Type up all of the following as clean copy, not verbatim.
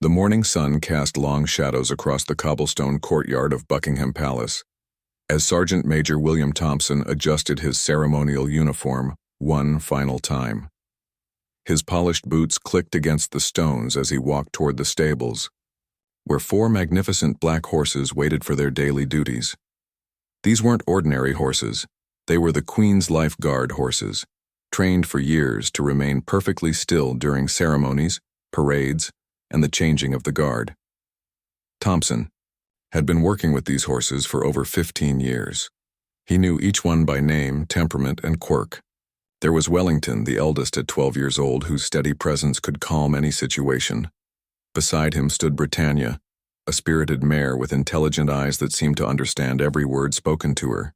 The morning sun cast long shadows across the cobblestone courtyard of Buckingham Palace, as Sergeant Major William Thompson adjusted his ceremonial uniform one final time. His polished boots clicked against the stones as he walked toward the stables, where four magnificent black horses waited for their daily duties. These weren't ordinary horses. They were the Queen's Life Guard horses, trained for years to remain perfectly still during ceremonies, parades, and the changing of the guard. Thompson had been working with these horses for over 15 years. He knew each one by name, temperament, and quirk. There was Wellington, the eldest at 12 years old, whose steady presence could calm any situation. Beside him stood Britannia, a spirited mare with intelligent eyes that seemed to understand every word spoken to her.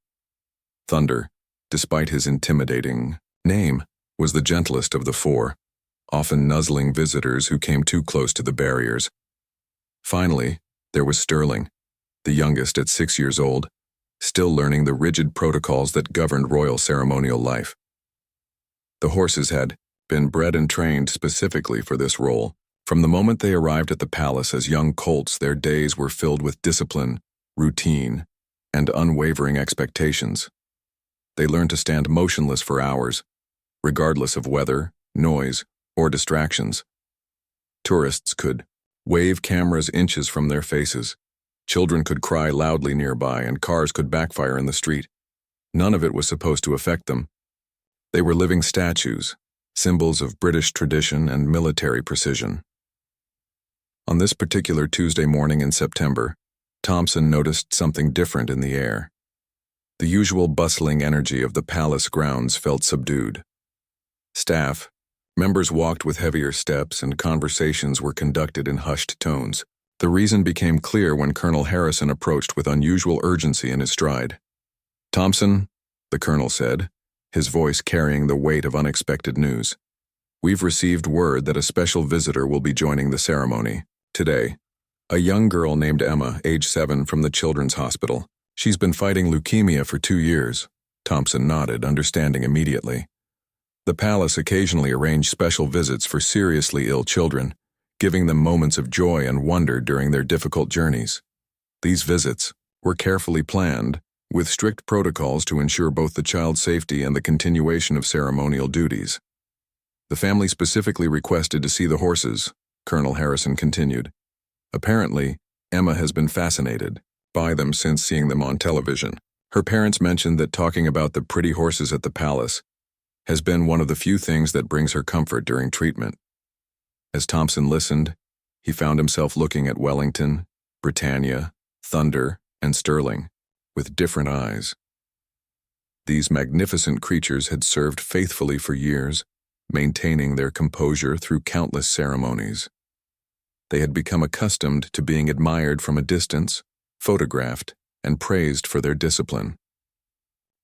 Thunder, despite his intimidating name, was the gentlest of the four, often nuzzling visitors who came too close to the barriers. Finally, there was Sterling, the youngest at 6 years old, still learning the rigid protocols that governed royal ceremonial life. The horses had been bred and trained specifically for this role. From the moment they arrived at the palace as young colts, their days were filled with discipline, routine, and unwavering expectations. They learned to stand motionless for hours, regardless of weather, noise, or distractions. Tourists could wave cameras inches from their faces. Children could cry loudly nearby, and cars could backfire in the street. None of it was supposed to affect them. They were living statues, symbols of British tradition and military precision. On this particular Tuesday morning in September, Thompson noticed something different in the air. The usual bustling energy of the palace grounds felt subdued. Staff members walked with heavier steps, and conversations were conducted in hushed tones. The reason became clear when Colonel Harrison approached with unusual urgency in his stride. "Thompson," the colonel said, his voice carrying the weight of unexpected news. "We've received word that a special visitor will be joining the ceremony today. A young girl named Emma, age 7, from the Children's Hospital. She's been fighting leukemia for 2 years." Thompson nodded, understanding immediately. The palace occasionally arranged special visits for seriously ill children, giving them moments of joy and wonder during their difficult journeys. These visits were carefully planned, with strict protocols to ensure both the child's safety and the continuation of ceremonial duties. "The family specifically requested to see the horses," Colonel Harrison continued. "Apparently, Emma has been fascinated by them since seeing them on television. Her parents mentioned that talking about the pretty horses at the palace has been one of the few things that brings her comfort during treatment." As Thompson listened, he found himself looking at Wellington, Britannia, Thunder, and Sterling with different eyes. These magnificent creatures had served faithfully for years, maintaining their composure through countless ceremonies. They had become accustomed to being admired from a distance, photographed, and praised for their discipline.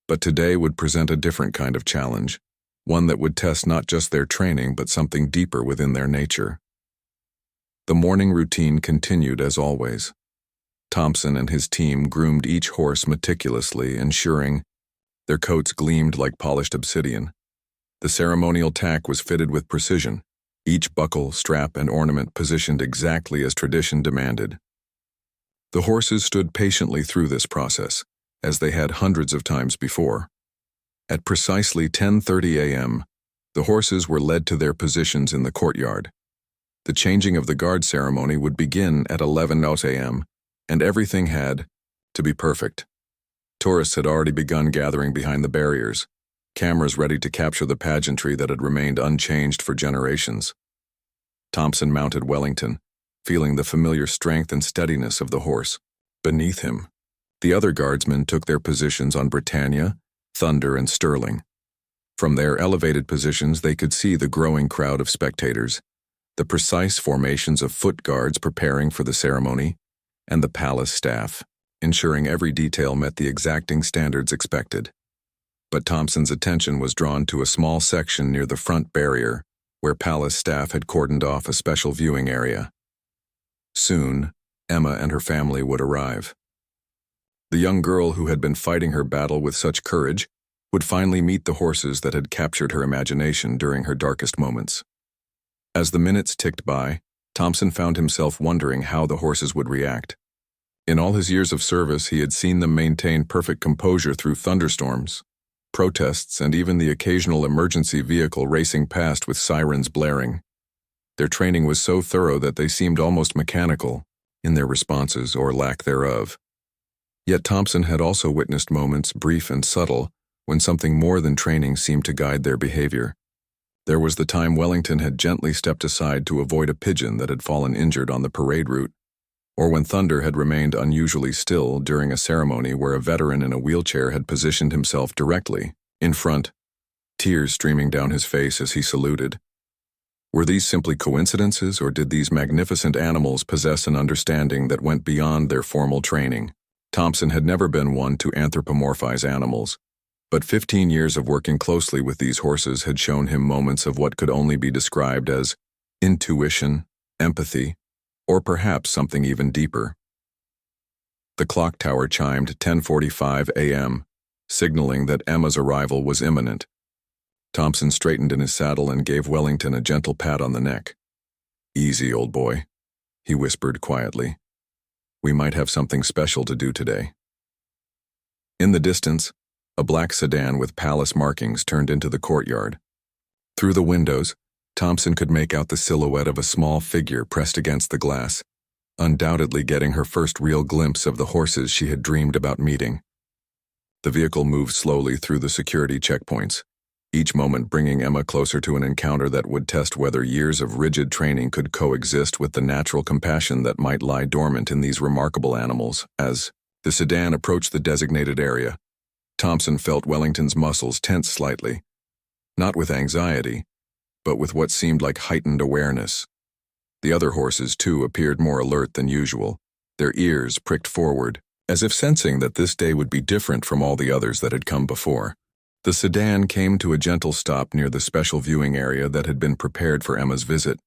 But today would present a different kind of challenge, one that would test not just their training but something deeper within their nature. The morning routine continued as always. Thompson and his team groomed each horse meticulously, ensuring their coats gleamed like polished obsidian. The ceremonial tack was fitted with precision, each buckle, strap, and ornament positioned exactly as tradition demanded. The horses stood patiently through this process, as they had hundreds of times before. At precisely 10:30 a.m., the horses were led to their positions in the courtyard. The changing of the guard ceremony would begin at 11 a.m., and everything had to be perfect. Tourists had already begun gathering behind the barriers, cameras ready to capture the pageantry that had remained unchanged for generations. Thompson mounted Wellington, feeling the familiar strength and steadiness of the horse. Beneath him, the other guardsmen took their positions on Britannia, Thunder, and Sterling. From their elevated positions, they could see the growing crowd of spectators, the precise formations of foot guards preparing for the ceremony, and the palace staff, ensuring every detail met the exacting standards expected. But Thompson's attention was drawn to a small section near the front barrier, where palace staff had cordoned off a special viewing area. Soon, Emma and her family would arrive. The young girl who had been fighting her battle with such courage would finally meet the horses that had captured her imagination during her darkest moments. As the minutes ticked by, Thompson found himself wondering how the horses would react. In all his years of service, he had seen them maintain perfect composure through thunderstorms, protests, and even the occasional emergency vehicle racing past with sirens blaring. Their training was so thorough that they seemed almost mechanical in their responses or lack thereof. Yet Thompson had also witnessed moments, brief and subtle, when something more than training seemed to guide their behavior. There was the time Wellington had gently stepped aside to avoid a pigeon that had fallen injured on the parade route, or when thunder had remained unusually still during a ceremony where a veteran in a wheelchair had positioned himself directly in front, tears streaming down his face as he saluted. Were these simply coincidences, or did these magnificent animals possess an understanding that went beyond their formal training? Thompson had never been one to anthropomorphize animals, but 15 years of working closely with these horses had shown him moments of what could only be described as intuition, empathy, or perhaps something even deeper. The clock tower chimed 10:45 a.m., signaling that Emma's arrival was imminent. Thompson straightened in his saddle and gave Wellington a gentle pat on the neck. "Easy, old boy," he whispered quietly. "We might have something special to do today." In the distance, a black sedan with palace markings turned into the courtyard. Through the windows, Thompson could make out the silhouette of a small figure pressed against the glass, undoubtedly getting her first real glimpse of the horses she had dreamed about meeting. The vehicle moved slowly through the security checkpoints, each moment bringing Emma closer to an encounter that would test whether years of rigid training could coexist with the natural compassion that might lie dormant in these remarkable animals. As the sedan approached the designated area, Thompson felt Wellington's muscles tense slightly, not with anxiety, but with what seemed like heightened awareness. The other horses, too, appeared more alert than usual, their ears pricked forward, as if sensing that this day would be different from all the others that had come before. The sedan came to a gentle stop near the special viewing area that had been prepared for Emma's visit.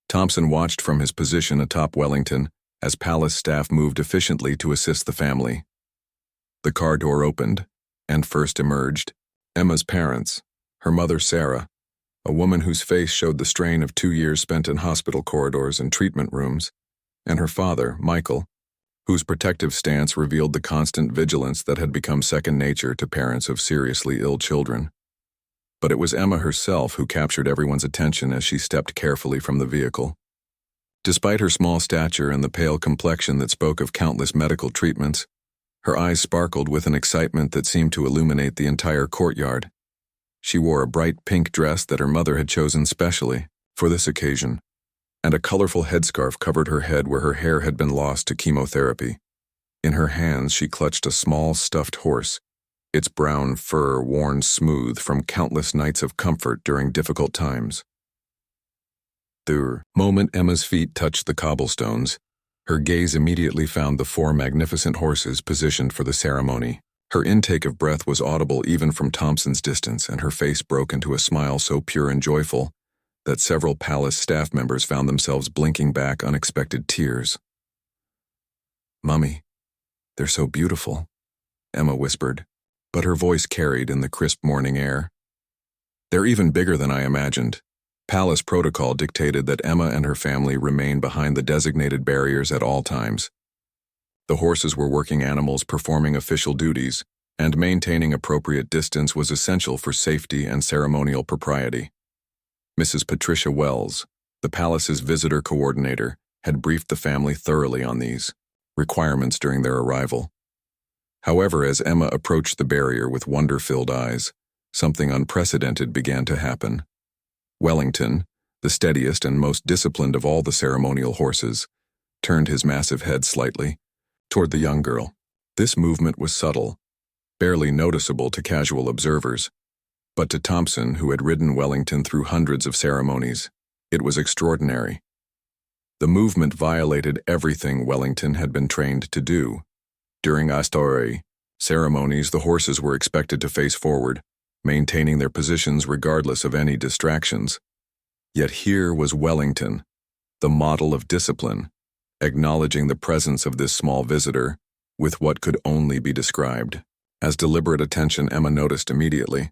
Thompson watched from his position atop Wellington as palace staff moved efficiently to assist the family. The car door opened, and first emerged Emma's parents, her mother Sarah, a woman whose face showed the strain of 2 years spent in hospital corridors and treatment rooms, and her father, Michael, whose protective stance revealed the constant vigilance that had become second nature to parents of seriously ill children. But it was Emma herself who captured everyone's attention as she stepped carefully from the vehicle. Despite her small stature and the pale complexion that spoke of countless medical treatments, her eyes sparkled with an excitement that seemed to illuminate the entire courtyard. She wore a bright pink dress that her mother had chosen specially for this occasion, and a colorful headscarf covered her head where her hair had been lost to chemotherapy. In her hands she clutched a small stuffed horse, its brown fur worn smooth from countless nights of comfort during difficult times. The moment Emma's feet touched the cobblestones, her gaze immediately found the 4 magnificent horses positioned for the ceremony. Her intake of breath was audible even from Thompson's distance, and her face broke into a smile so pure and joyful that several palace staff members found themselves blinking back unexpected tears. "Mummy, they're so beautiful," Emma whispered, but her voice carried in the crisp morning air. "They're even bigger than I imagined." Palace protocol dictated that Emma and her family remain behind the designated barriers at all times. The horses were working animals performing official duties, and maintaining appropriate distance was essential for safety and ceremonial propriety. Mrs. Patricia Wells, the palace's visitor coordinator, had briefed the family thoroughly on these requirements during their arrival. However, as Emma approached the barrier with wonder-filled eyes, something unprecedented began to happen. Wellington, the steadiest and most disciplined of all the ceremonial horses, turned his massive head slightly toward the young girl. This movement was subtle, barely noticeable to casual observers, but to Thompson, who had ridden Wellington through hundreds of ceremonies, it was extraordinary. The movement violated everything Wellington had been trained to do. During Astori ceremonies, the horses were expected to face forward, maintaining their positions regardless of any distractions. Yet here was Wellington, the model of discipline, acknowledging the presence of this small visitor with what could only be described as deliberate attention. Emma noticed immediately.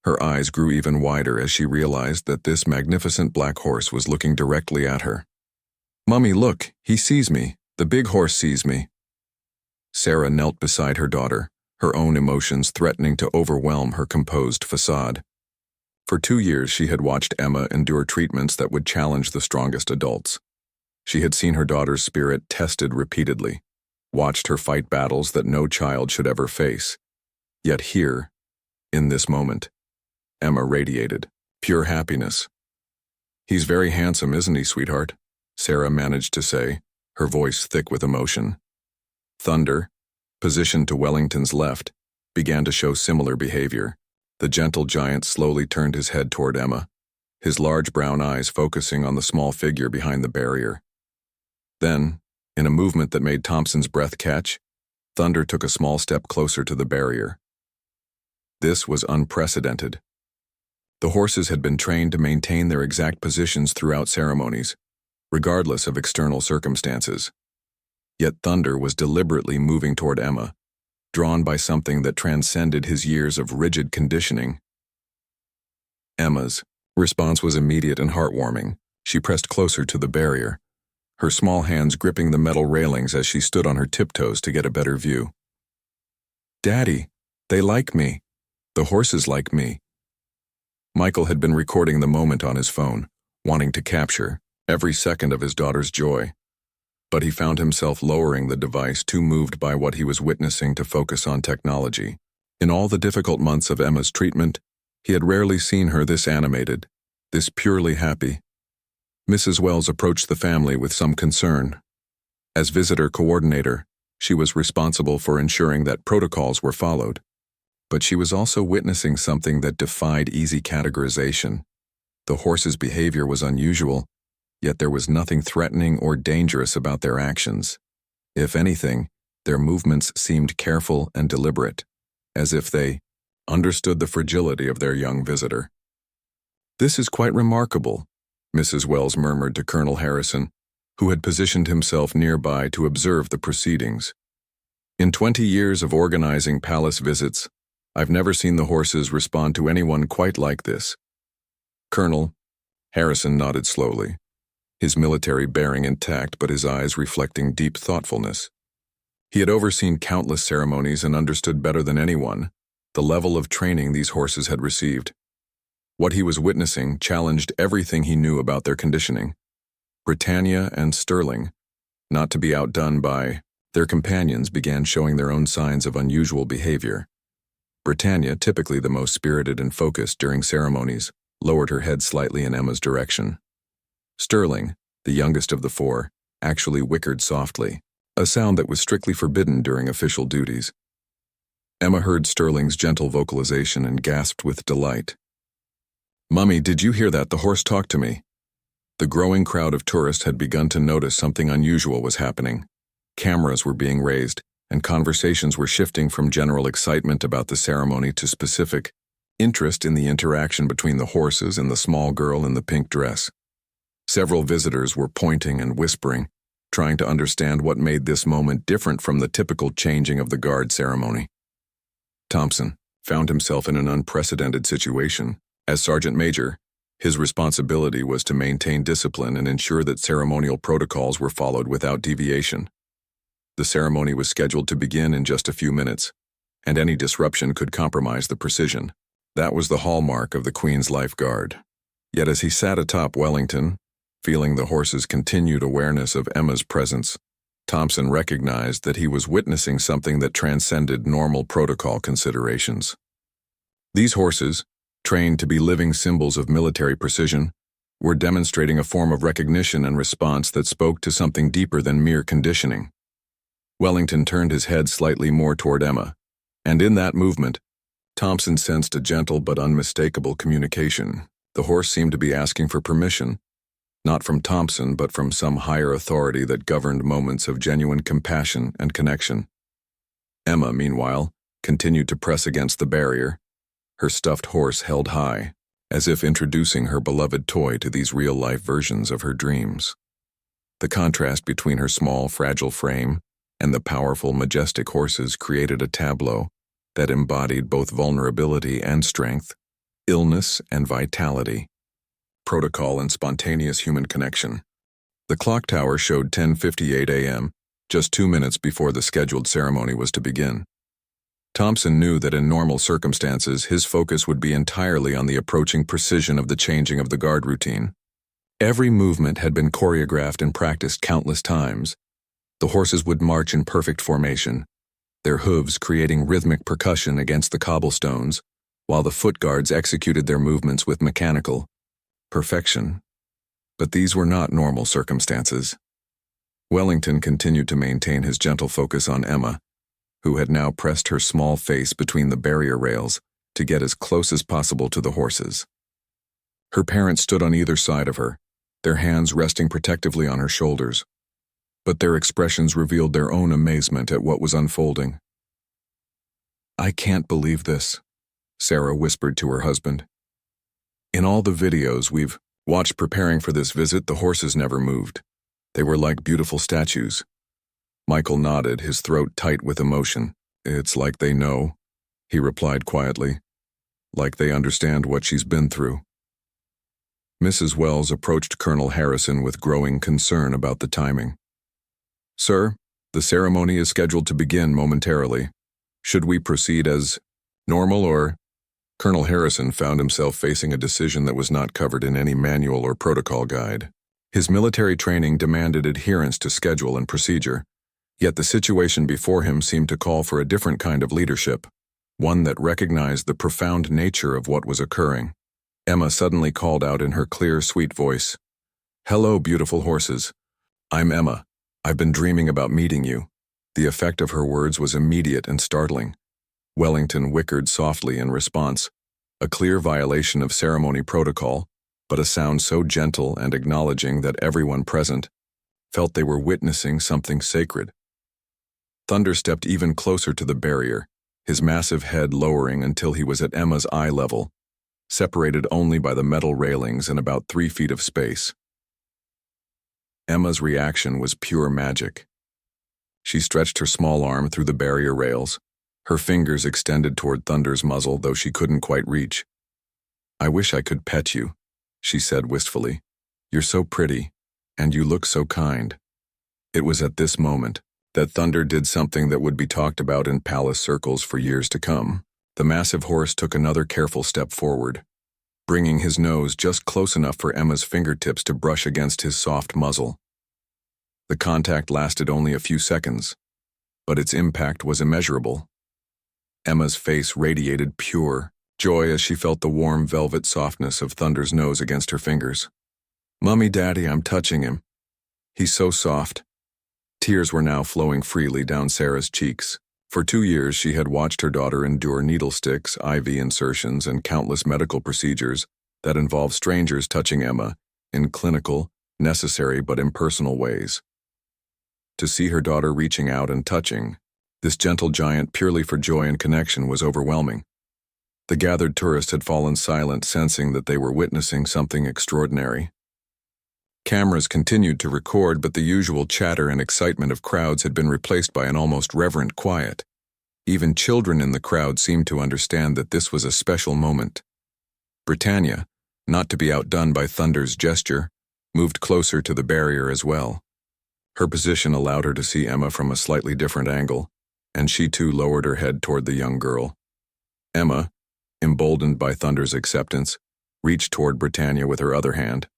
Her eyes grew even wider as she realized that this magnificent black horse was looking directly at her. "Mummy, look, he sees me. The big horse sees me." Sarah knelt beside her daughter, her own emotions threatening to overwhelm her composed facade. For 2 years she had watched Emma endure treatments that would challenge the strongest adults. She had seen her daughter's spirit tested repeatedly, watched her fight battles that no child should ever face. Yet here, in this moment, Emma radiated pure happiness. "He's very handsome, isn't he, sweetheart?" Sarah managed to say, her voice thick with emotion. Thunder, positioned to Wellington's left, began to show similar behavior. The gentle giant slowly turned his head toward Emma, his large brown eyes focusing on the small figure behind the barrier. Then, in a movement that made Thompson's breath catch, Thunder took a small step closer to the barrier. This was unprecedented. The horses had been trained to maintain their exact positions throughout ceremonies, regardless of external circumstances. Yet Thunder was deliberately moving toward Emma, drawn by something that transcended his years of rigid conditioning. Emma's response was immediate and heartwarming. She pressed closer to the barrier, her small hands gripping the metal railings as she stood on her tiptoes to get a better view. "Daddy, they like me. The horses like me." Michael had been recording the moment on his phone, wanting to capture every second of his daughter's joy. But he found himself lowering the device, too moved by what he was witnessing to focus on technology. In all the difficult months of Emma's treatment, he had rarely seen her this animated, this purely happy. Mrs. Wells approached the family with some concern. As visitor coordinator, she was responsible for ensuring that protocols were followed. But she was also witnessing something that defied easy categorization. The horse's behavior was unusual, yet there was nothing threatening or dangerous about their actions. If anything, their movements seemed careful and deliberate, as if they understood the fragility of their young visitor. "This is quite remarkable," Mrs. Wells murmured to Colonel Harrison, who had positioned himself nearby to observe the proceedings. "In 20 years of organizing palace visits, I've never seen the horses respond to anyone quite like this." "Colonel," Harrison nodded slowly, his military bearing intact but his eyes reflecting deep thoughtfulness. He had overseen countless ceremonies and understood better than anyone the level of training these horses had received. What he was witnessing challenged everything he knew about their conditioning. Britannia and Sterling, not to be outdone by their companions, began showing their own signs of unusual behavior. Britannia, typically the most spirited and focused during ceremonies, lowered her head slightly in Emma's direction. Sterling, the youngest of the four, actually whickered softly, a sound that was strictly forbidden during official duties. Emma heard Sterling's gentle vocalization and gasped with delight. "Mummy, did you hear that? The horse talked to me." The growing crowd of tourists had begun to notice something unusual was happening. Cameras were being raised, and conversations were shifting from general excitement about the ceremony to specific interest in the interaction between the horses and the small girl in the pink dress. Several visitors were pointing and whispering, trying to understand what made this moment different from the typical changing of the guard ceremony. Thompson found himself in an unprecedented situation. As Sergeant Major, his responsibility was to maintain discipline and ensure that ceremonial protocols were followed without deviation. The ceremony was scheduled to begin in just a few minutes, and any disruption could compromise the precision. That was the hallmark of the Queen's Life Guard. Yet as he sat atop Wellington, feeling the horse's continued awareness of Emma's presence, Thompson recognized that he was witnessing something that transcended normal protocol considerations. These horses, trained to be living symbols of military precision, were demonstrating a form of recognition and response that spoke to something deeper than mere conditioning. Wellington turned his head slightly more toward Emma, and in that movement, Thompson sensed a gentle but unmistakable communication. The horse seemed to be asking for permission, not from Thompson but from some higher authority that governed moments of genuine compassion and connection. Emma, meanwhile, continued to press against the barrier, her stuffed horse held high, as if introducing her beloved toy to these real-life versions of her dreams. The contrast between her small, fragile frame and the powerful, majestic horses created a tableau that embodied both vulnerability and strength, illness and vitality, protocol and spontaneous human connection. The clock tower showed 10:58 a.m., just 2 minutes before the scheduled ceremony was to begin. Thompson knew that in normal circumstances his focus would be entirely on the approaching precision of the changing of the guard routine. Every movement had been choreographed and practiced countless times. The horses would march in perfect formation, their hooves creating rhythmic percussion against the cobblestones, while the foot guards executed their movements with mechanical perfection. But these were not normal circumstances. Wellington continued to maintain his gentle focus on Emma, who had now pressed her small face between the barrier rails to get as close as possible to the horses. Her parents stood on either side of her, their hands resting protectively on her shoulders, but their expressions revealed their own amazement at what was unfolding. "I can't believe this," Sarah whispered to her husband. "In all the videos we've watched preparing for this visit, the horses never moved. They were like beautiful statues." Michael nodded, his throat tight with emotion. "It's like they know," he replied quietly. "Like they understand what she's been through." Mrs. Wells approached Colonel Harrison with growing concern about the timing. "Sir, the ceremony is scheduled to begin momentarily. Should we proceed as normal or—" Colonel Harrison found himself facing a decision that was not covered in any manual or protocol guide. His military training demanded adherence to schedule and procedure, yet the situation before him seemed to call for a different kind of leadership, one that recognized the profound nature of what was occurring. Emma suddenly called out in her clear, sweet voice, "Hello, beautiful horses. I'm Emma. I've been dreaming about meeting you." The effect of her words was immediate and startling. Wellington whickered softly in response, a clear violation of ceremony protocol, but a sound so gentle and acknowledging that everyone present felt they were witnessing something sacred. Thunder stepped even closer to the barrier, his massive head lowering until he was at Emma's eye level, separated only by the metal railings and about 3 feet of space. Emma's reaction was pure magic. She stretched her small arm through the barrier rails, her fingers extended toward Thunder's muzzle, though she couldn't quite reach. "I wish I could pet you," she said wistfully. "You're so pretty, and you look so kind." It was at this moment that Thunder did something that would be talked about in palace circles for years to come. The massive horse took another careful step forward, bringing his nose just close enough for Emma's fingertips to brush against his soft muzzle. The contact lasted only a few seconds, but its impact was immeasurable. Emma's face radiated pure joy as she felt the warm velvet softness of Thunder's nose against her fingers. "Mummy, Daddy, I'm touching him. He's so soft." Tears were now flowing freely down Sarah's cheeks. For 2 years she had watched her daughter endure needle sticks, IV insertions, and countless medical procedures that involved strangers touching Emma in clinical, necessary but impersonal ways. To see her daughter reaching out and touching this gentle giant purely for joy and connection was overwhelming. The gathered tourists had fallen silent, sensing that they were witnessing something extraordinary. Cameras continued to record, but the usual chatter and excitement of crowds had been replaced by an almost reverent quiet. Even children in the crowd seemed to understand that this was a special moment. Britannia, not to be outdone by Thunder's gesture, moved closer to the barrier as well. Her position allowed her to see Emma from a slightly different angle, and she too lowered her head toward the young girl. Emma, emboldened by Thunder's acceptance, reached toward Britannia with her other hand.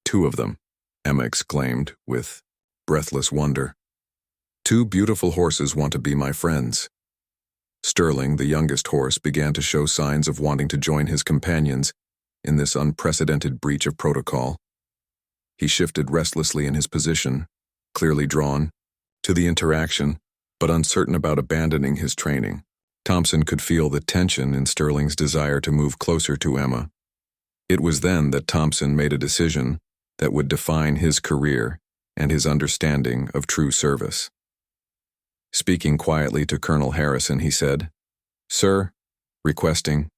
"2 of them," Emma exclaimed with breathless wonder. "2 beautiful horses want to be my friends." Sterling, the youngest horse, began to show signs of wanting to join his companions in this unprecedented breach of protocol. He shifted restlessly in his position, clearly drawn to the interaction, but uncertain about abandoning his training. Thompson could feel the tension in Sterling's desire to move closer to Emma. It was then that Thompson made a decision that would define his career and his understanding of true service. Speaking quietly to Colonel Harrison, he said, "Sir, requesting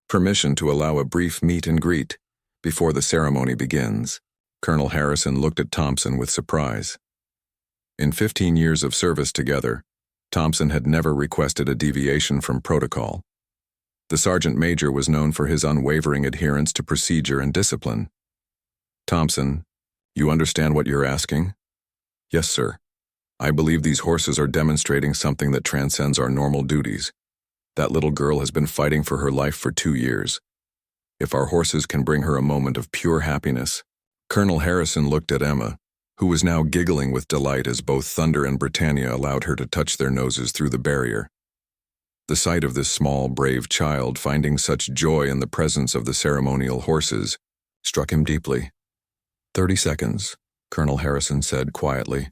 permission to allow a brief meet and greet before the ceremony begins." Colonel Harrison looked at Thompson with surprise. In 15 years of service together, Thompson had never requested a deviation from protocol. The sergeant major was known for his unwavering adherence to procedure and discipline. "Thompson, you understand what you're asking?" "Yes, sir. I believe these horses are demonstrating something that transcends our normal duties. That little girl has been fighting for her life for 2 years. If our horses can bring her a moment of pure happiness." Colonel Harrison looked at Emma, who was now giggling with delight as both Thunder and Britannia allowed her to touch their noses through the barrier. The sight of this small, brave child finding such joy in the presence of the ceremonial horses struck him deeply. 30 seconds, Colonel Harrison said quietly.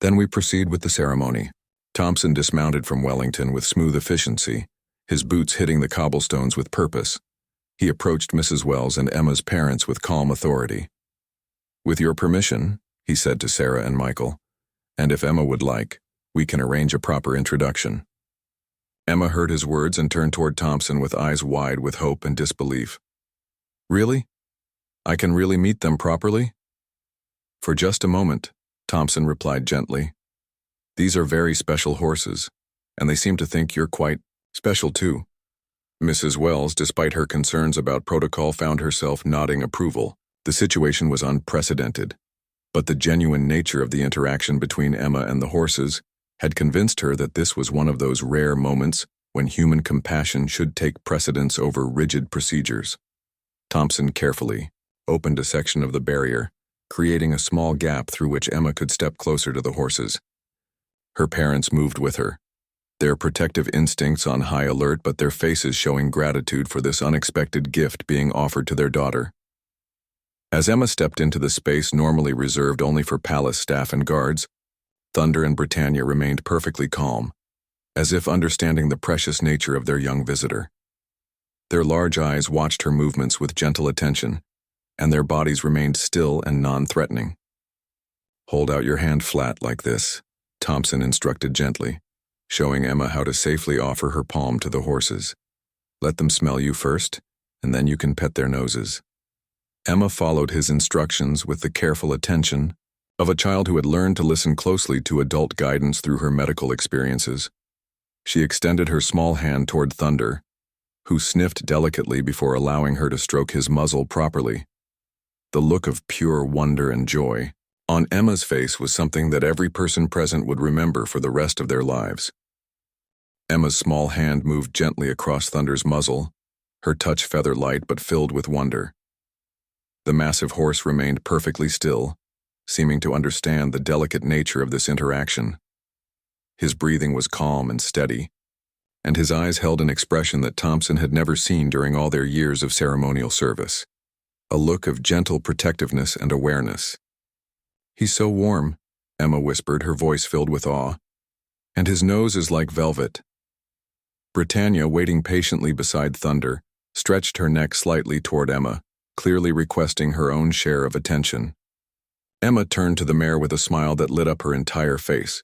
"Then we proceed with the ceremony." Thompson dismounted from Wellington with smooth efficiency, his boots hitting the cobblestones with purpose. He approached Mrs. Wells and Emma's parents with calm authority. "With your permission," he said to Sarah and Michael, "and if Emma would like, we can arrange a proper introduction." Emma heard his words and turned toward Thompson with eyes wide with hope and disbelief. "Really? I can really meet them properly?" "For just a moment," Thompson replied gently. "These are very special horses, and they seem to think you're quite special too." Mrs. Wells, despite her concerns about protocol, found herself nodding approval. The situation was unprecedented, but the genuine nature of the interaction between Emma and the horses had convinced her that this was one of those rare moments when human compassion should take precedence over rigid procedures. Thompson carefully opened a section of the barrier, creating a small gap through which Emma could step closer to the horses. Her parents moved with her, their protective instincts on high alert but their faces showing gratitude for this unexpected gift being offered to their daughter. As Emma stepped into the space normally reserved only for palace staff and guards, Thunder and Britannia remained perfectly calm, as if understanding the precious nature of their young visitor. Their large eyes watched her movements with gentle attention, and their bodies remained still and non-threatening. "Hold out your hand flat like this," Thompson instructed gently, showing Emma how to safely offer her palm to the horses. "Let them smell you first, and then you can pet their noses." Emma followed his instructions with the careful attention of a child who had learned to listen closely to adult guidance through her medical experiences. She extended her small hand toward Thunder, who sniffed delicately before allowing her to stroke his muzzle properly. The look of pure wonder and joy on Emma's face was something that every person present would remember for the rest of their lives. Emma's small hand moved gently across Thunder's muzzle, her touch feather-light but filled with wonder. The massive horse remained perfectly still, seeming to understand the delicate nature of this interaction. His breathing was calm and steady, and his eyes held an expression that Thompson had never seen during all their years of ceremonial service, a look of gentle protectiveness and awareness. "He's so warm," Emma whispered, her voice filled with awe, "and his nose is like velvet." Britannia, waiting patiently beside Thunder, stretched her neck slightly toward Emma, clearly requesting her own share of attention. Emma turned to the mare with a smile that lit up her entire face.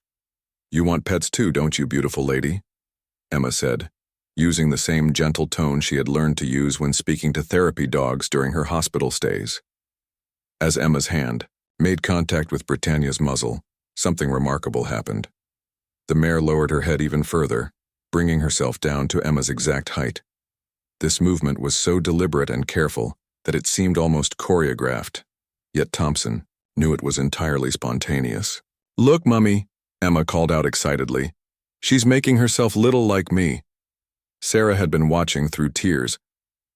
"You want pets too, don't you, beautiful lady?" Emma said, using the same gentle tone she had learned to use when speaking to therapy dogs during her hospital stays. As Emma's hand made contact with Britannia's muzzle, something remarkable happened. The mare lowered her head even further, bringing herself down to Emma's exact height. This movement was so deliberate and careful that it seemed almost choreographed, yet Thompson knew it was entirely spontaneous. "Look, Mummy," Emma called out excitedly. "She's making herself little like me." Sarah had been watching through tears,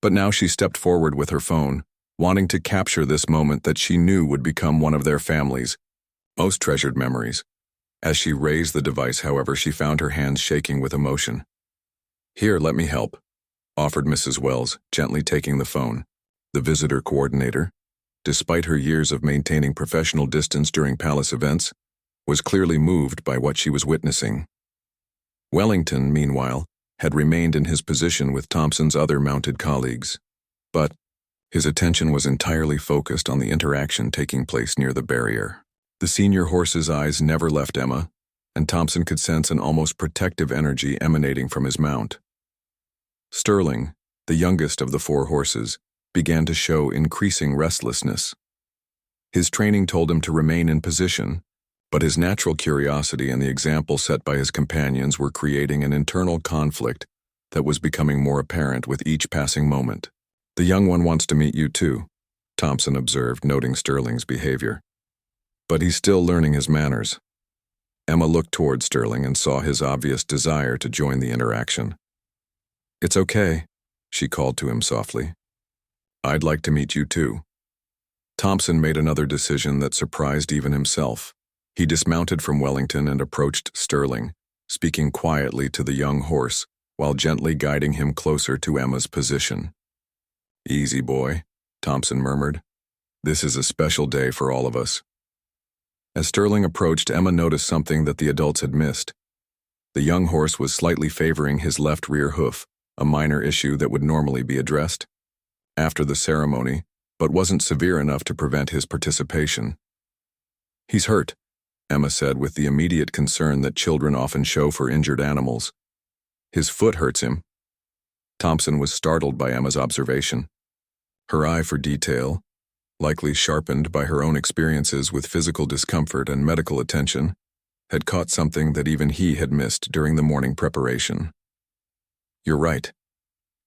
but now she stepped forward with her phone, wanting to capture this moment that she knew would become one of their family's most treasured memories. As she raised the device, however, she found her hands shaking with emotion. "Here, let me help," offered Mrs. Wells, gently taking the phone. The visitor coordinator, despite her years of maintaining professional distance during palace events, was clearly moved by what she was witnessing. Wellington, meanwhile, had remained in his position with Thompson's other mounted colleagues, but his attention was entirely focused on the interaction taking place near the barrier. The senior horse's eyes never left Emma, and Thompson could sense an almost protective energy emanating from his mount. Sterling, the youngest of the 4 horses, began to show increasing restlessness. His training told him to remain in position, but his natural curiosity and the example set by his companions were creating an internal conflict that was becoming more apparent with each passing moment. "The young one wants to meet you too," Thompson observed, noting Sterling's behavior. "But he's still learning his manners." Emma looked toward Sterling and saw his obvious desire to join the interaction. "It's okay," she called to him softly. "I'd like to meet you too." Thompson made another decision that surprised even himself. He dismounted from Wellington and approached Sterling, speaking quietly to the young horse while gently guiding him closer to Emma's position. "Easy, boy," Thompson murmured. "This is a special day for all of us." As Sterling approached, Emma noticed something that the adults had missed. The young horse was slightly favoring his left rear hoof, a minor issue that would normally be addressed after the ceremony, but wasn't severe enough to prevent his participation. "He's hurt," Emma said with the immediate concern that children often show for injured animals. "His foot hurts him." Thompson was startled by Emma's observation. Her eye for detail, likely sharpened by her own experiences with physical discomfort and medical attention, had caught something that even he had missed during the morning preparation. "You're right,"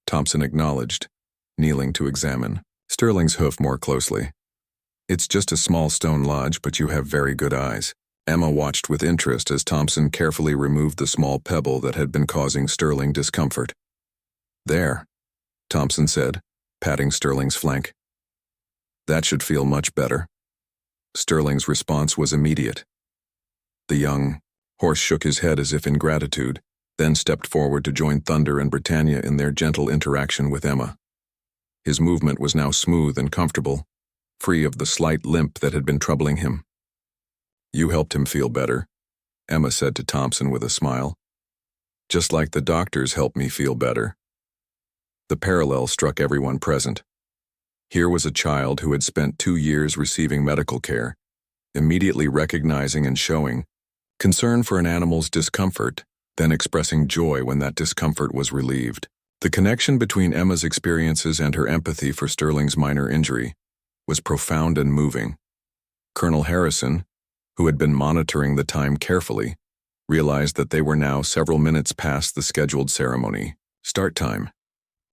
Thompson acknowledged, kneeling to examine Sterling's hoof more closely. "It's just a small stone lodge, but you have very good eyes." Emma watched with interest as Thompson carefully removed the small pebble that had been causing Sterling discomfort. "There," Thompson said, patting Sterling's flank. "That should feel much better." Sterling's response was immediate. The young horse shook his head as if in gratitude, then stepped forward to join Thunder and Britannia in their gentle interaction with Emma. His movement was now smooth and comfortable, free of the slight limp that had been troubling him. "You helped him feel better," Emma said to Thompson with a smile. "Just like the doctors helped me feel better." The parallel struck everyone present. Here was a child who had spent 2 years receiving medical care, immediately recognizing and showing concern for an animal's discomfort, then expressing joy when that discomfort was relieved. The connection between Emma's experiences and her empathy for Sterling's minor injury was profound and moving. Colonel Harrison, who had been monitoring the time carefully, realized that they were now several minutes past the scheduled ceremony start time.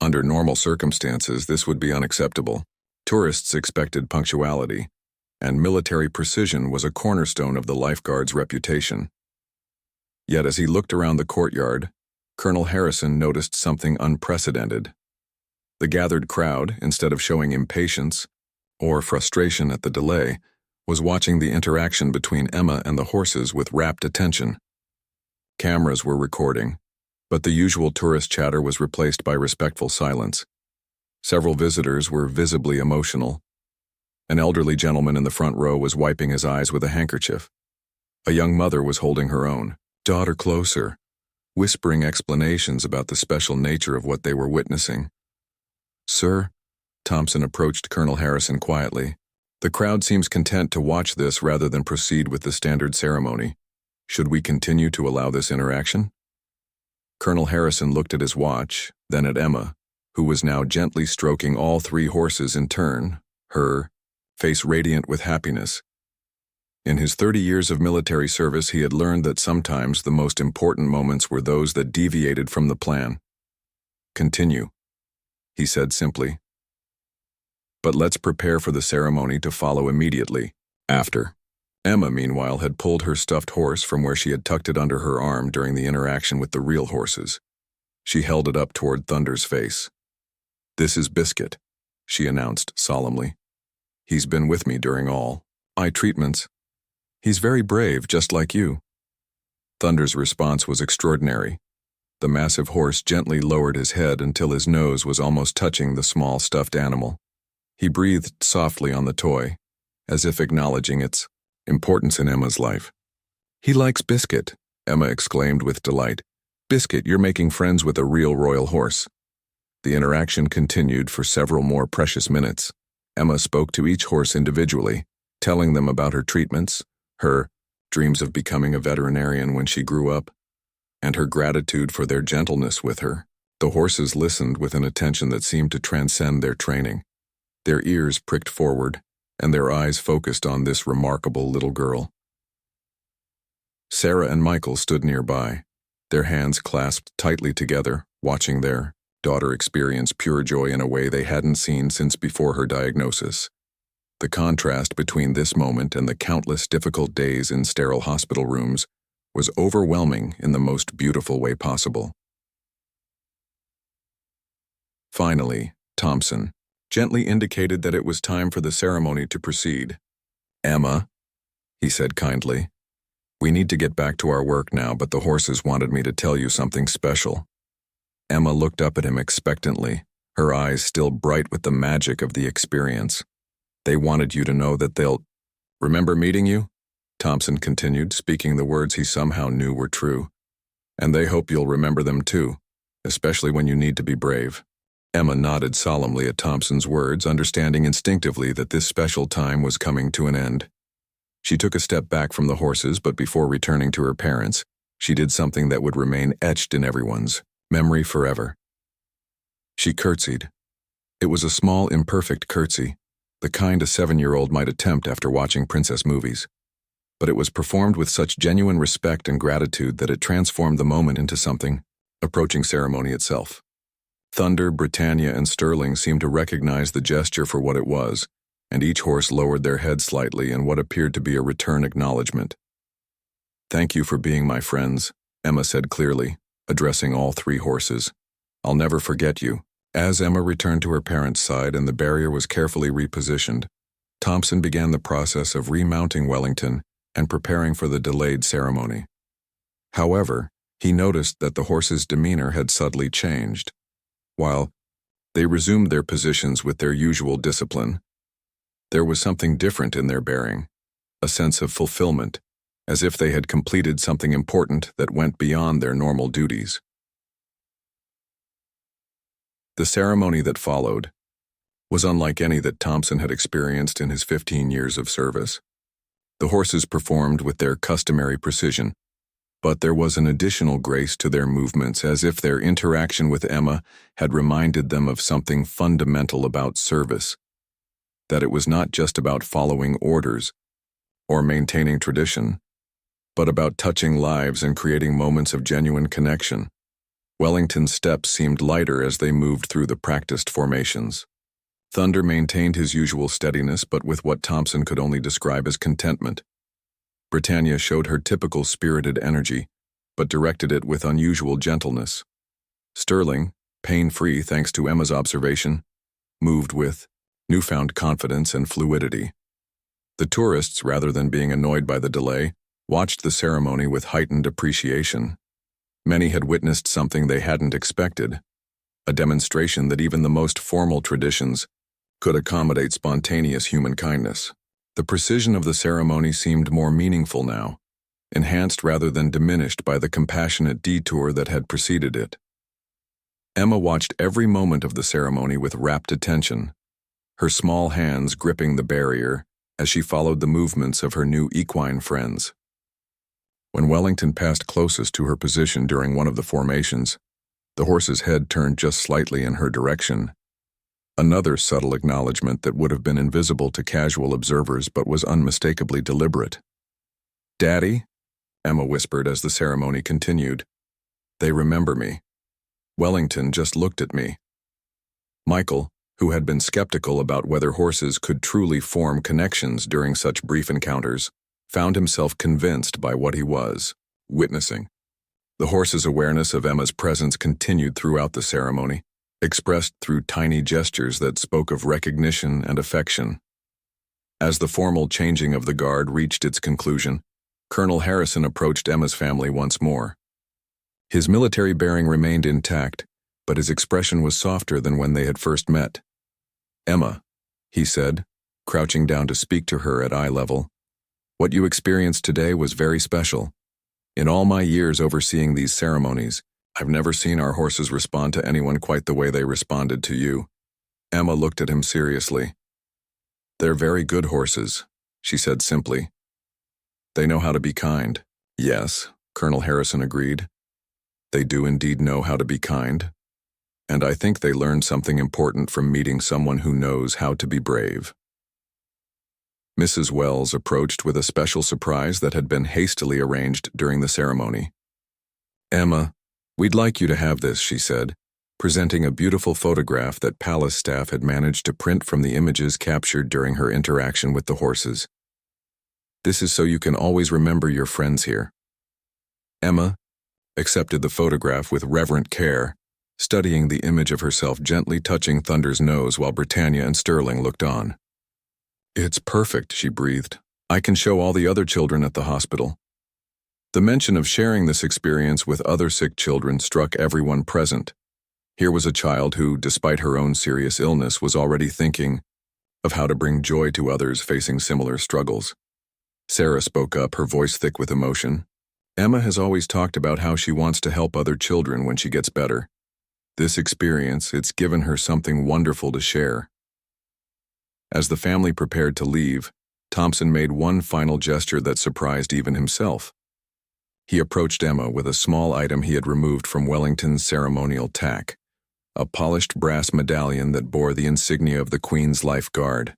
Under normal circumstances, this would be unacceptable. Tourists expected punctuality, and military precision was a cornerstone of the lifeguard's reputation. Yet as he looked around the courtyard, Colonel Harrison noticed something unprecedented. The gathered crowd, instead of showing impatience or frustration at the delay, was watching the interaction between Emma and the horses with rapt attention. Cameras were recording, but the usual tourist chatter was replaced by respectful silence. Several visitors were visibly emotional. An elderly gentleman in the front row was wiping his eyes with a handkerchief. A young mother was holding her own daughter closer, whispering explanations about the special nature of what they were witnessing. "Sir," Thompson approached Colonel Harrison quietly, "the crowd seems content to watch this rather than proceed with the standard ceremony. Should we continue to allow this interaction?" Colonel Harrison looked at his watch, then at Emma, who was now gently stroking all 3 horses in turn, her face radiant with happiness. In his 30 years of military service, he had learned that sometimes the most important moments were those that deviated from the plan. "Continue," he said simply. "But let's prepare for the ceremony to follow immediately after." Emma, meanwhile, had pulled her stuffed horse from where she had tucked it under her arm during the interaction with the real horses. She held it up toward Thunder's face. "This is Biscuit," she announced solemnly. "He's been with me during all my treatments. He's very brave, just like you." Thunder's response was extraordinary. The massive horse gently lowered his head until his nose was almost touching the small stuffed animal. He breathed softly on the toy, as if acknowledging its importance in Emma's life. "He likes Biscuit," Emma exclaimed with delight. "Biscuit, you're making friends with a real royal horse." The interaction continued for several more precious minutes. Emma spoke to each horse individually, telling them about her treatments, her dreams of becoming a veterinarian when she grew up, and her gratitude for their gentleness with her. The horses listened with an attention that seemed to transcend their training. Their ears pricked forward, and their eyes focused on this remarkable little girl. Sarah and Michael stood nearby, their hands clasped tightly together, watching their daughter experience pure joy in a way they hadn't seen since before her diagnosis. The contrast between this moment and the countless difficult days in sterile hospital rooms was overwhelming in the most beautiful way possible. Finally, Thompson gently indicated that it was time for the ceremony to proceed. "Emma," he said kindly, "we need to get back to our work now, but the horses wanted me to tell you something special." Emma looked up at him expectantly, her eyes still bright with the magic of the experience. "They wanted you to know that they'll remember meeting you," Thompson continued, speaking the words he somehow knew were true. "And they hope you'll remember them too, especially when you need to be brave." Emma nodded solemnly at Thompson's words, understanding instinctively that this special time was coming to an end. She took a step back from the horses, but before returning to her parents, she did something that would remain etched in everyone's memory forever. She curtsied. It was a small, imperfect curtsy, the kind a 7-year-old might attempt after watching princess movies. But it was performed with such genuine respect and gratitude that it transformed the moment into something approaching ceremony itself. Thunder, Britannia, and Sterling seemed to recognize the gesture for what it was, and each horse lowered their head slightly in what appeared to be a return acknowledgement. "Thank you for being my friends," Emma said clearly, addressing all 3 horses. "I'll never forget you." As Emma returned to her parents' side and the barrier was carefully repositioned, Thompson began the process of remounting Wellington and preparing for the delayed ceremony. However, he noticed that the horses' demeanor had subtly changed. While they resumed their positions with their usual discipline, there was something different in their bearing, a sense of fulfillment, as if they had completed something important that went beyond their normal duties. The ceremony that followed was unlike any that Thompson had experienced in his 15 years of service. The horses performed with their customary precision, but there was an additional grace to their movements, as if their interaction with Emma had reminded them of something fundamental about service, that it was not just about following orders or maintaining tradition, but about touching lives and creating moments of genuine connection. Wellington's steps seemed lighter as they moved through the practiced formations. Thunder maintained his usual steadiness, but with what Thompson could only describe as contentment. Britannia showed her typical spirited energy, but directed it with unusual gentleness. Sterling, pain-free thanks to Emma's observation, moved with newfound confidence and fluidity. The tourists, rather than being annoyed by the delay, watched the ceremony with heightened appreciation. Many had witnessed something they hadn't expected, a demonstration that even the most formal traditions could accommodate spontaneous human kindness. The precision of the ceremony seemed more meaningful now, enhanced rather than diminished by the compassionate detour that had preceded it. Emma watched every moment of the ceremony with rapt attention, her small hands gripping the barrier as she followed the movements of her new equine friends. When Wellington passed closest to her position during one of the formations, the horse's head turned just slightly in her direction, another subtle acknowledgement that would have been invisible to casual observers but was unmistakably deliberate. "Daddy," Emma whispered as the ceremony continued. "They remember me." Wellington just looked at me. Michael, who had been skeptical about whether horses could truly form connections during such brief encounters, found himself convinced by what he was witnessing. The horse's awareness of Emma's presence continued throughout the ceremony, expressed through tiny gestures that spoke of recognition and affection. As the formal changing of the guard reached its conclusion, Colonel Harrison approached Emma's family once more. His military bearing remained intact, but his expression was softer than when they had first met. "Emma," he said, crouching down to speak to her at eye level, "what you experienced today was very special. In all my years overseeing these ceremonies, I've never seen our horses respond to anyone quite the way they responded to you." Emma looked at him seriously. "They're very good horses," she said simply. "They know how to be kind." "Yes," Colonel Harrison agreed. "They do indeed know how to be kind. And I think they learned something important from meeting someone who knows how to be brave." Mrs. Wells approached with a special surprise that had been hastily arranged during the ceremony. "Emma, we'd like you to have this," she said, presenting a beautiful photograph that palace staff had managed to print from the images captured during her interaction with the horses. "This is so you can always remember your friends here." Emma accepted the photograph with reverent care, studying the image of herself gently touching Thunder's nose while Britannia and Sterling looked on. "It's perfect," she breathed. "I can show all the other children at the hospital." The mention of sharing this experience with other sick children struck everyone present. Here was a child who, despite her own serious illness, was already thinking of how to bring joy to others facing similar struggles. Sarah spoke up, her voice thick with emotion. "Emma has always talked about how she wants to help other children when she gets better. This experience, it's given her something wonderful to share." As the family prepared to leave, Thompson made one final gesture that surprised even himself. He approached Emma with a small item he had removed from Wellington's ceremonial tack, a polished brass medallion that bore the insignia of the Queen's Life Guard.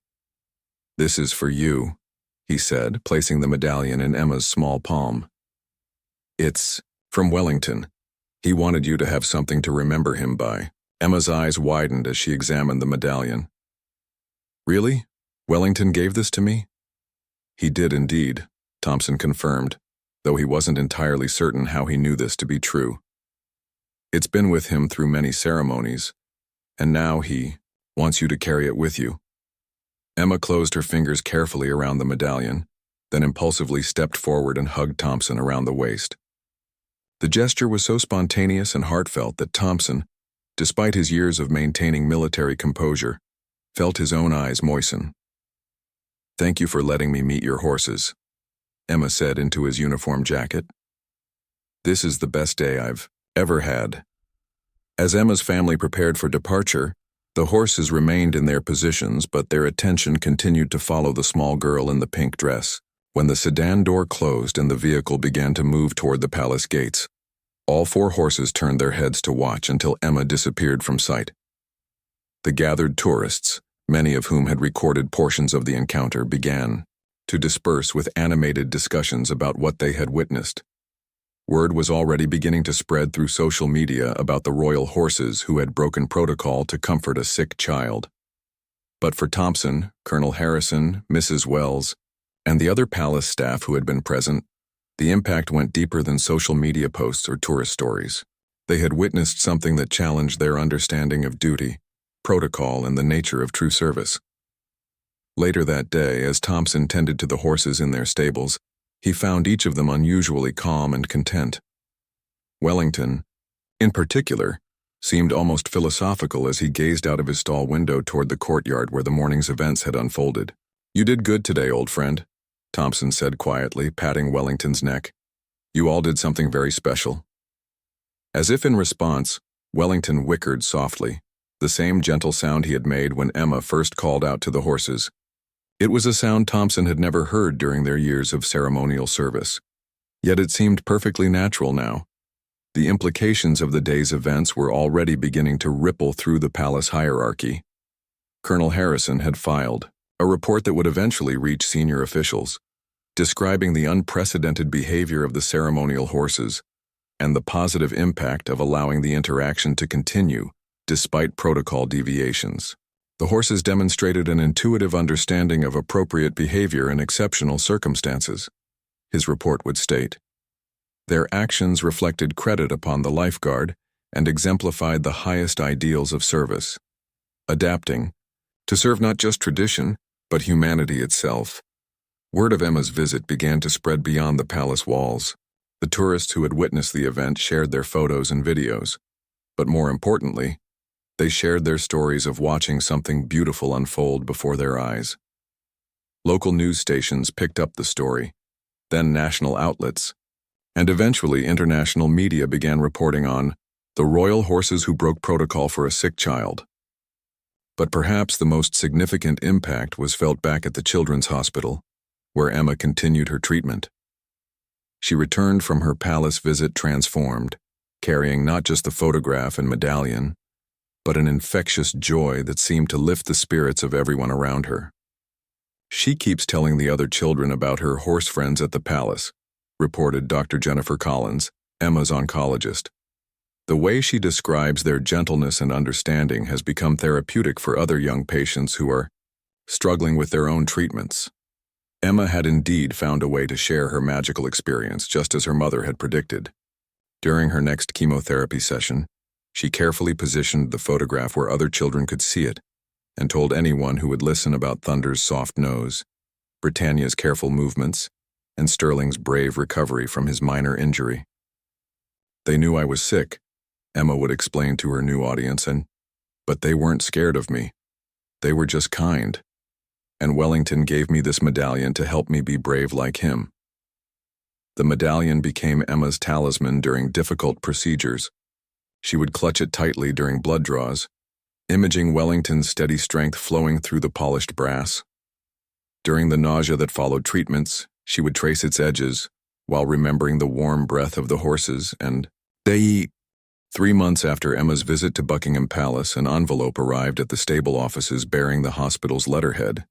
"This is for you," he said, placing the medallion in Emma's small palm. "It's from Wellington. He wanted you to have something to remember him by." Emma's eyes widened as she examined the medallion. "Really? Wellington gave this to me?" "He did indeed," Thompson confirmed, though he wasn't entirely certain how he knew this to be true. "It's been with him through many ceremonies, and now he wants you to carry it with you." Emma closed her fingers carefully around the medallion, then impulsively stepped forward and hugged Thompson around the waist. The gesture was so spontaneous and heartfelt that Thompson, despite his years of maintaining military composure, felt his own eyes moisten. "Thank you for letting me meet your horses," Emma said into his uniform jacket. "This is the best day I've ever had." As Emma's family prepared for departure, the horses remained in their positions, but their attention continued to follow the small girl in the pink dress. When the sedan door closed and the vehicle began to move toward the palace gates, all 4 horses turned their heads to watch until Emma disappeared from sight. The gathered tourists, many of whom had recorded portions of the encounter, began to disperse with animated discussions about what they had witnessed. Word was already beginning to spread through social media about the royal horses who had broken protocol to comfort a sick child. But for Thompson, Colonel Harrison, Mrs. Wells, and the other palace staff who had been present, the impact went deeper than social media posts or tourist stories. They had witnessed something that challenged their understanding of duty, protocol, and the nature of true service. Later that day, as Thompson tended to the horses in their stables, he found each of them unusually calm and content. Wellington, in particular, seemed almost philosophical as he gazed out of his stall window toward the courtyard where the morning's events had unfolded. "You did good today, old friend," Thompson said quietly, patting Wellington's neck. "You all did something very special." As if in response, Wellington whickered softly, the same gentle sound he had made when Emma first called out to the horses. It was a sound Thompson had never heard during their years of ceremonial service. Yet it seemed perfectly natural now. The implications of the day's events were already beginning to ripple through the palace hierarchy. Colonel Harrison had filed a report that would eventually reach senior officials, describing the unprecedented behavior of the ceremonial horses and the positive impact of allowing the interaction to continue despite protocol deviations. The horses demonstrated an intuitive understanding of appropriate behavior in exceptional circumstances, his report would state. Their actions reflected credit upon the lifeguard and exemplified the highest ideals of service, adapting to serve not just tradition, but humanity itself. Word of Emma's visit began to spread beyond the palace walls. The tourists who had witnessed the event shared their photos and videos, but more importantly, they shared their stories of watching something beautiful unfold before their eyes. Local news stations picked up the story, then national outlets, and eventually international media began reporting on the royal horses who broke protocol for a sick child. But perhaps the most significant impact was felt back at the children's hospital, where Emma continued her treatment. She returned from her palace visit transformed, carrying not just the photograph and medallion, but an infectious joy that seemed to lift the spirits of everyone around her. "She keeps telling the other children about her horse friends at the palace," reported Dr. Jennifer Collins, Emma's oncologist. The way she describes their gentleness and understanding has become therapeutic for other young patients who are struggling with their own treatments. Emma had indeed found a way to share her magical experience, just as her mother had predicted. During her next chemotherapy session, she carefully positioned the photograph where other children could see it, and told anyone who would listen about Thunder's soft nose, Britannia's careful movements, and Sterling's brave recovery from his minor injury. They knew I was sick, Emma would explain to her new audience, but they weren't scared of me. They were just kind. And Wellington gave me this medallion to help me be brave like him. The medallion became Emma's talisman during difficult procedures. She would clutch it tightly during blood draws, imaging Wellington's steady strength flowing through the polished brass. During the nausea that followed treatments, she would trace its edges, while remembering the warm breath of the horses, and they... 3 months after Emma's visit to Buckingham Palace, an envelope arrived at the stable offices bearing the hospital's letterhead.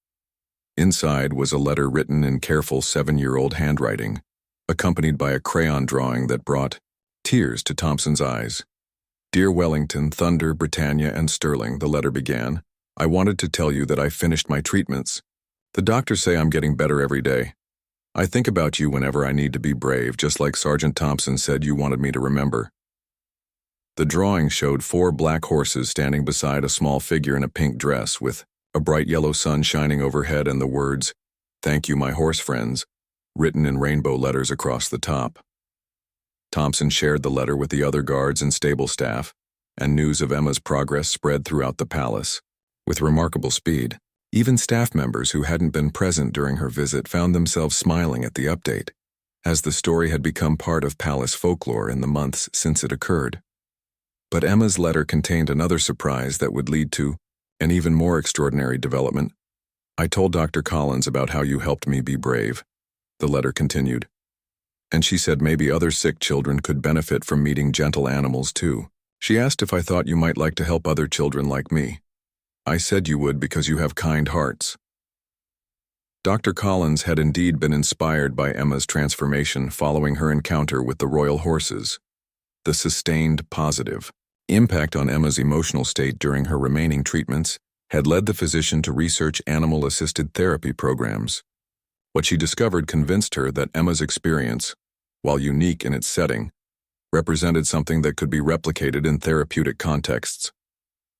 Inside was a letter written in careful 7-year-old handwriting, accompanied by a crayon drawing that brought tears to Thompson's eyes. "Dear Wellington, Thunder, Britannia, and Sterling," the letter began, "I wanted to tell you that I finished my treatments. The doctors say I'm getting better every day. I think about you whenever I need to be brave, just like Sergeant Thompson said you wanted me to remember." The drawing showed 4 black horses standing beside a small figure in a pink dress, with a bright yellow sun shining overhead and the words, "Thank you, my horse friends," written in rainbow letters across the top. Thompson shared the letter with the other guards and stable staff, and news of Emma's progress spread throughout the palace. With remarkable speed, even staff members who hadn't been present during her visit found themselves smiling at the update, as the story had become part of palace folklore in the months since it occurred. But Emma's letter contained another surprise that would lead to an even more extraordinary development. "I told Dr. Collins about how you helped me be brave," the letter continued. "And she said maybe other sick children could benefit from meeting gentle animals too. She asked if I thought you might like to help other children like me. I said you would because you have kind hearts." Dr. Collins had indeed been inspired by Emma's transformation following her encounter with the royal horses. The sustained positive impact on Emma's emotional state during her remaining treatments had led the physician to research animal-assisted therapy programs. What she discovered convinced her that Emma's experience, while unique in its setting, represented something that could be replicated in therapeutic contexts.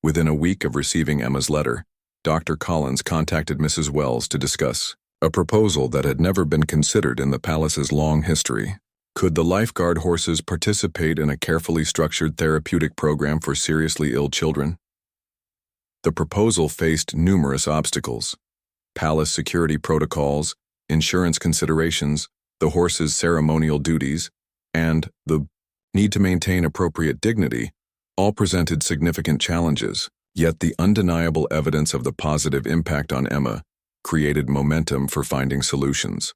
Within a week of receiving Emma's letter, Dr. Collins contacted Mrs. Wells to discuss a proposal that had never been considered in the palace's long history. Could the lifeguard horses participate in a carefully structured therapeutic program for seriously ill children? The proposal faced numerous obstacles: palace security protocols, insurance considerations, the horses' ceremonial duties, and the need to maintain appropriate dignity, all presented significant challenges. Yet the undeniable evidence of the positive impact on Emma created momentum for finding solutions.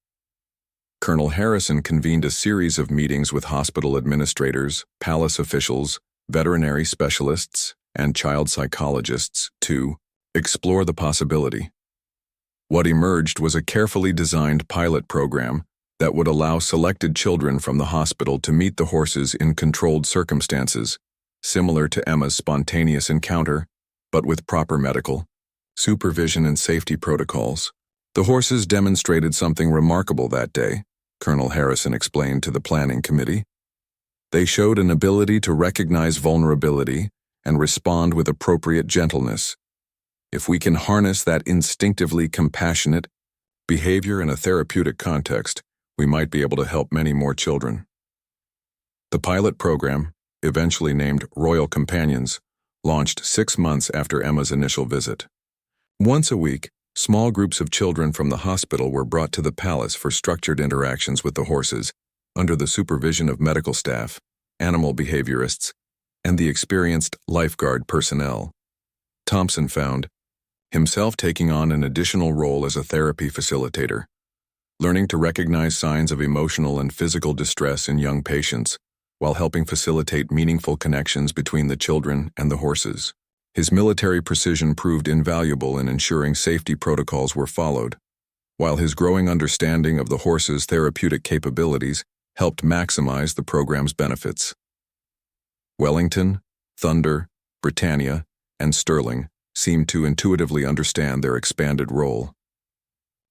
Colonel Harrison convened a series of meetings with hospital administrators, palace officials, veterinary specialists, and child psychologists to explore the possibility. What emerged was a carefully designed pilot program that would allow selected children from the hospital to meet the horses in controlled circumstances, similar to Emma's spontaneous encounter, but with proper medical supervision and safety protocols. The horses demonstrated something remarkable that day, Colonel Harrison explained to the planning committee. They showed an ability to recognize vulnerability and respond with appropriate gentleness. If we can harness that instinctively compassionate behavior in a therapeutic context, we might be able to help many more children. The pilot program, eventually named Royal Companions, launched 6 months after Emma's initial visit. Once a week, small groups of children from the hospital were brought to the palace for structured interactions with the horses, under the supervision of medical staff, animal behaviorists, and the experienced lifeguard personnel. Thompson found himself taking on an additional role as a therapy facilitator, learning to recognize signs of emotional and physical distress in young patients, while helping facilitate meaningful connections between the children and the horses. His military precision proved invaluable in ensuring safety protocols were followed, while his growing understanding of the horse's therapeutic capabilities helped maximize the program's benefits. Wellington, Thunder, Britannia, and Sterling seemed to intuitively understand their expanded role.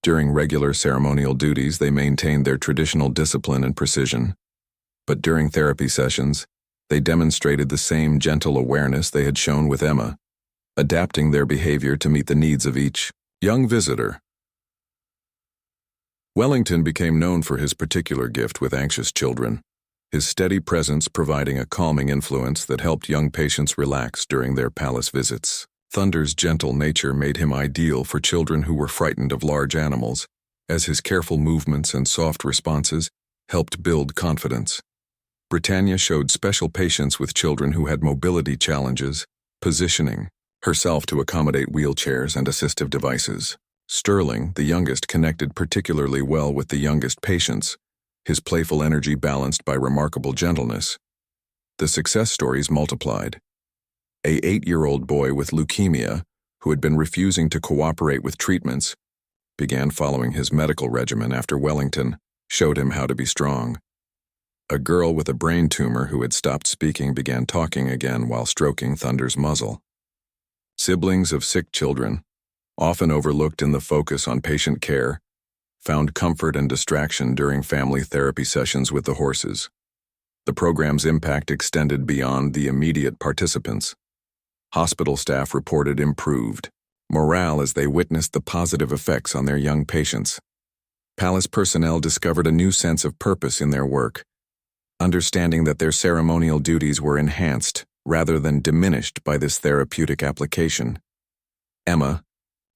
During regular ceremonial duties, they maintained their traditional discipline and precision. But during therapy sessions, they demonstrated the same gentle awareness they had shown with Emma, adapting their behavior to meet the needs of each young visitor. Wellington became known for his particular gift with anxious children, his steady presence providing a calming influence that helped young patients relax during their palace visits. Thunder's gentle nature made him ideal for children who were frightened of large animals, as his careful movements and soft responses helped build confidence. Britannia showed special patience with children who had mobility challenges, positioning herself to accommodate wheelchairs and assistive devices. Sterling, the youngest, connected particularly well with the youngest patients, his playful energy balanced by remarkable gentleness. The success stories multiplied. An 8-year-old boy with leukemia, who had been refusing to cooperate with treatments, began following his medical regimen after Wellington showed him how to be strong. A girl with a brain tumor who had stopped speaking began talking again while stroking Thunder's muzzle. Siblings of sick children, often overlooked in the focus on patient care, found comfort and distraction during family therapy sessions with the horses. The program's impact extended beyond the immediate participants. Hospital staff reported improved morale as they witnessed the positive effects on their young patients. Palace personnel discovered a new sense of purpose in their work, understanding that their ceremonial duties were enhanced rather than diminished by this therapeutic application. Emma,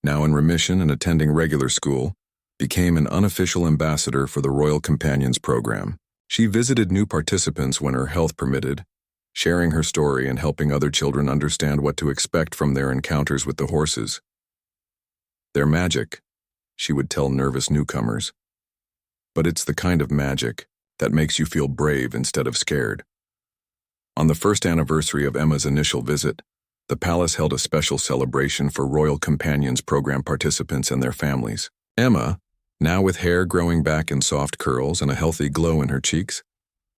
now in remission and attending regular school, became an unofficial ambassador for the Royal Companions program. She visited new participants when her health permitted, sharing her story and helping other children understand what to expect from their encounters with the horses. "They're magic," she would tell nervous newcomers. "But it's the kind of magic that makes you feel brave instead of scared." On the first anniversary of Emma's initial visit, the palace held a special celebration for Royal Companions program participants and their families. Emma, now with hair growing back in soft curls and a healthy glow in her cheeks,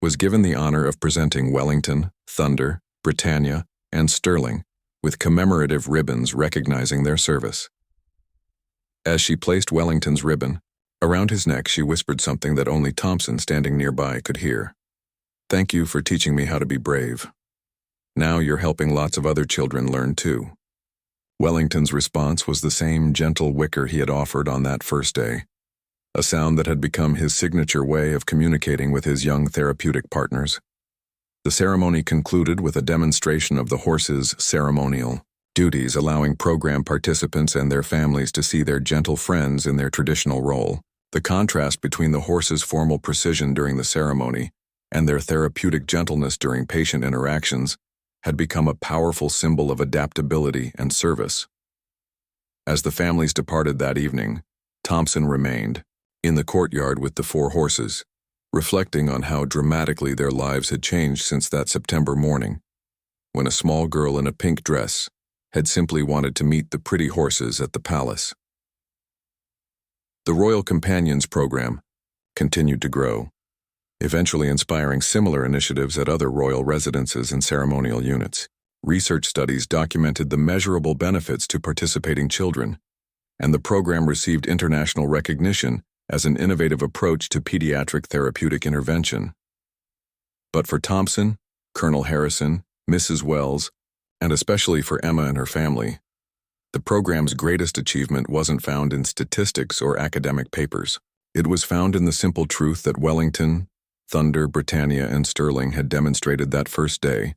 was given the honor of presenting Wellington, Thunder, Britannia, and Sterling with commemorative ribbons recognizing their service. As she placed Wellington's ribbon around his neck, she whispered something that only Thompson, standing nearby, could hear. "Thank you for teaching me how to be brave. Now you're helping lots of other children learn too." Wellington's response was the same gentle whicker he had offered on that first day, a sound that had become his signature way of communicating with his young therapeutic partners. The ceremony concluded with a demonstration of the horses' ceremonial duties, allowing program participants and their families to see their gentle friends in their traditional role. The contrast between the horses' formal precision during the ceremony and their therapeutic gentleness during patient interactions had become a powerful symbol of adaptability and service. As the families departed that evening, Thompson remained in the courtyard with the 4 horses, reflecting on how dramatically their lives had changed since that September morning, when a small girl in a pink dress had simply wanted to meet the pretty horses at the palace. The Royal Companions program continued to grow, eventually inspiring similar initiatives at other royal residences and ceremonial units. Research studies documented the measurable benefits to participating children, and the program received international recognition as an innovative approach to pediatric therapeutic intervention. But for Thompson, Colonel Harrison, Mrs. Wells, and especially for Emma and her family, the program's greatest achievement wasn't found in statistics or academic papers. It was found in the simple truth that Wellington, Thunder, Britannia, and Sterling had demonstrated that first day.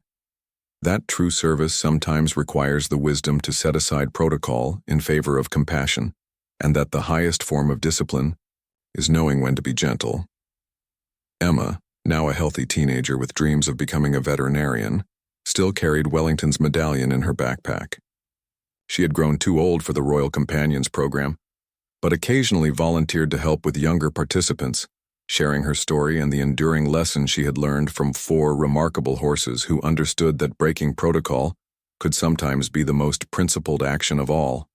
That true service sometimes requires the wisdom to set aside protocol in favor of compassion, and that the highest form of discipline is knowing when to be gentle. Emma, now a healthy teenager with dreams of becoming a veterinarian, still carried Wellington's medallion in her backpack. She had grown too old for the Royal Companions program, but occasionally volunteered to help with younger participants, sharing her story and the enduring lesson she had learned from 4 remarkable horses who understood that breaking protocol could sometimes be the most principled action of all.